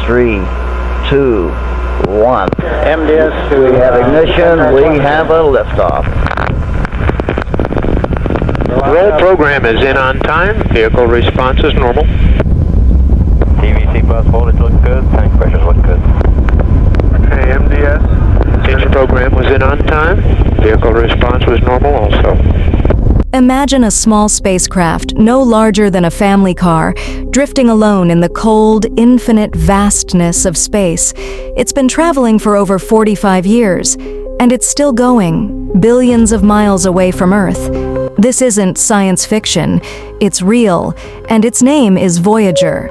3, 2, 1. MDS to We have ignition. We have a liftoff. Roll program is in on time. Vehicle response is normal. TVC bus voltage looks good. Tank pressures look good. Okay, MDS. Engine program was in on time. Vehicle response was normal also. Imagine a small spacecraft, no larger than a family car, drifting alone in the cold, infinite vastness of space. It's been traveling for over 45 years, and it's still going, billions of miles away from Earth. This isn't science fiction, it's real, and its name is Voyager.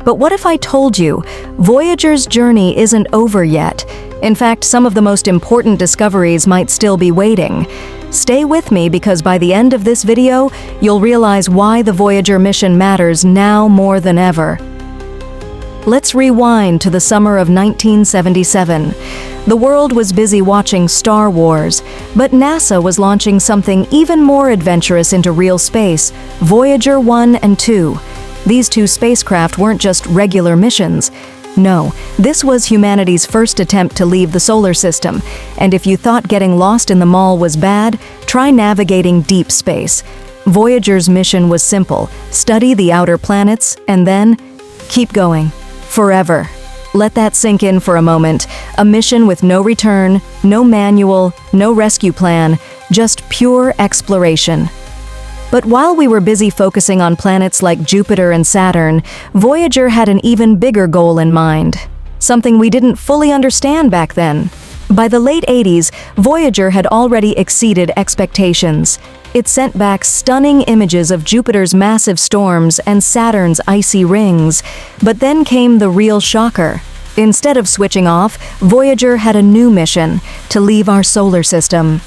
But what if I told you, Voyager's journey isn't over yet? In fact, some of the most important discoveries might still be waiting. Stay with me because by the end of this video, you'll realize why the Voyager mission matters now more than ever. Let's rewind to the summer of 1977. The world was busy watching Star Wars, but NASA was launching something even more adventurous into real space, Voyager 1 and 2. These two spacecraft weren't just regular missions. No, this was humanity's first attempt to leave the solar system, and if you thought getting lost in the mall was bad, try navigating deep space. Voyager's mission was simple: study the outer planets, and then keep going. Forever. Let that sink in for a moment. A mission with no return, no manual, no rescue plan, just pure exploration. But while we were busy focusing on planets like Jupiter and Saturn, Voyager had an even bigger goal in mind. Something we didn't fully understand back then. By the late 80s, Voyager had already exceeded expectations. It sent back stunning images of Jupiter's massive storms and Saturn's icy rings. But then came the real shocker. Instead of switching off, Voyager had a new mission: to leave our solar system.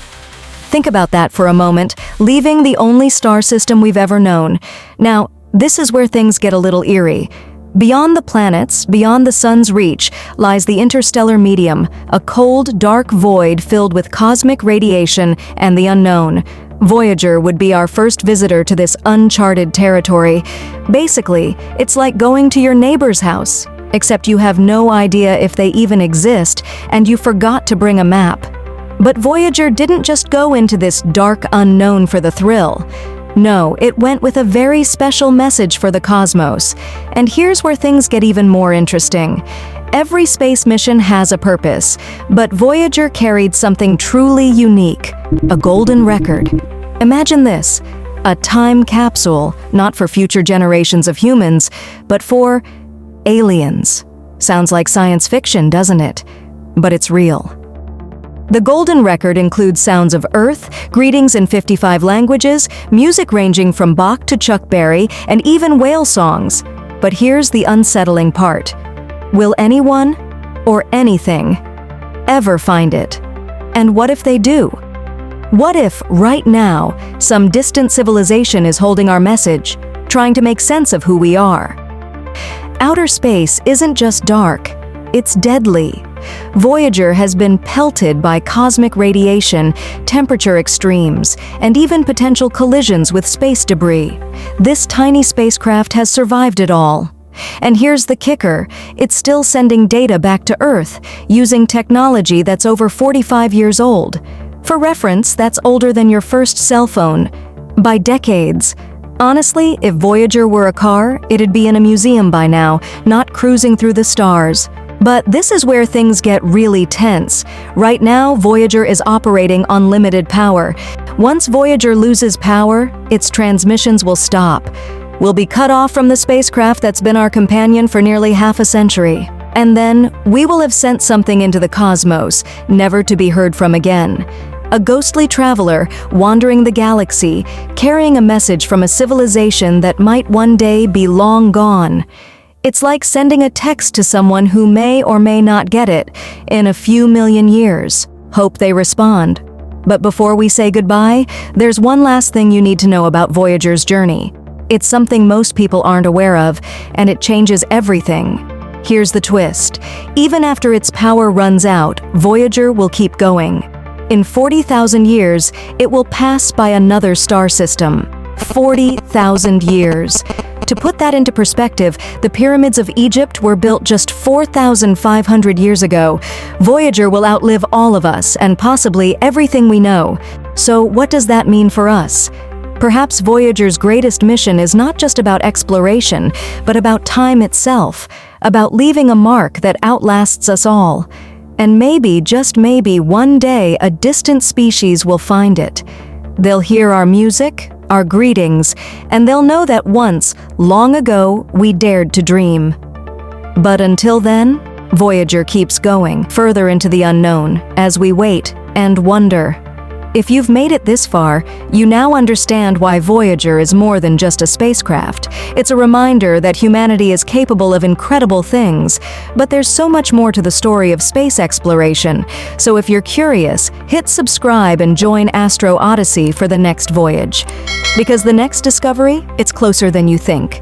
Think about that for a moment, leaving the only star system we've ever known. Now, this is where things get a little eerie. Beyond the planets, beyond the sun's reach, lies the interstellar medium, a cold, dark void filled with cosmic radiation and the unknown. Voyager would be our first visitor to this uncharted territory. Basically, it's like going to your neighbor's house, except you have no idea if they even exist, and you forgot to bring a map. But Voyager didn't just go into this dark unknown for the thrill. No, it went with a very special message for the cosmos. And here's where things get even more interesting. Every space mission has a purpose, but Voyager carried something truly unique: a golden record. Imagine this: a time capsule, not for future generations of humans, but for aliens. Sounds like science fiction, doesn't it? But it's real. The Golden Record includes sounds of Earth, greetings in 55 languages, music ranging from Bach to Chuck Berry, and even whale songs. But here's the unsettling part. Will anyone, or anything, ever find it? And what if they do? What if, right now, some distant civilization is holding our message, trying to make sense of who we are? Outer space isn't just dark, it's deadly. Voyager has been pelted by cosmic radiation, temperature extremes, and even potential collisions with space debris. This tiny spacecraft has survived it all. And here's the kicker: it's still sending data back to Earth, using technology that's over 45 years old. For reference, that's older than your first cell phone, by decades. Honestly, if Voyager were a car, it'd be in a museum by now, not cruising through the stars. But this is where things get really tense. Right now, Voyager is operating on limited power. Once Voyager loses power, its transmissions will stop. We'll be cut off from the spacecraft that's been our companion for nearly half a century. And then, we will have sent something into the cosmos, never to be heard from again. A ghostly traveler wandering the galaxy, carrying a message from a civilization that might one day be long gone. It's like sending a text to someone who may or may not get it in a few million years. Hope they respond. But before we say goodbye, there's one last thing you need to know about Voyager's journey. It's something most people aren't aware of, and it changes everything. Here's the twist. Even after its power runs out, Voyager will keep going. In 40,000 years, it will pass by another star system. 40,000 years. To put that into perspective, the pyramids of Egypt were built just 4,500 years ago. Voyager will outlive all of us and possibly everything we know. So what does that mean for us? Perhaps Voyager's greatest mission is not just about exploration, but about time itself, about leaving a mark that outlasts us all. And maybe, just maybe, one day a distant species will find it. They'll hear our music, our greetings, and they'll know that once, long ago, we dared to dream. But until then, Voyager keeps going further into the unknown as we wait and wonder. If you've made it this far, you now understand why Voyager is more than just a spacecraft. It's a reminder that humanity is capable of incredible things, but there's so much more to the story of space exploration. So if you're curious, hit subscribe and join Astro Odyssey for the next voyage. Because the next discovery, it's closer than you think.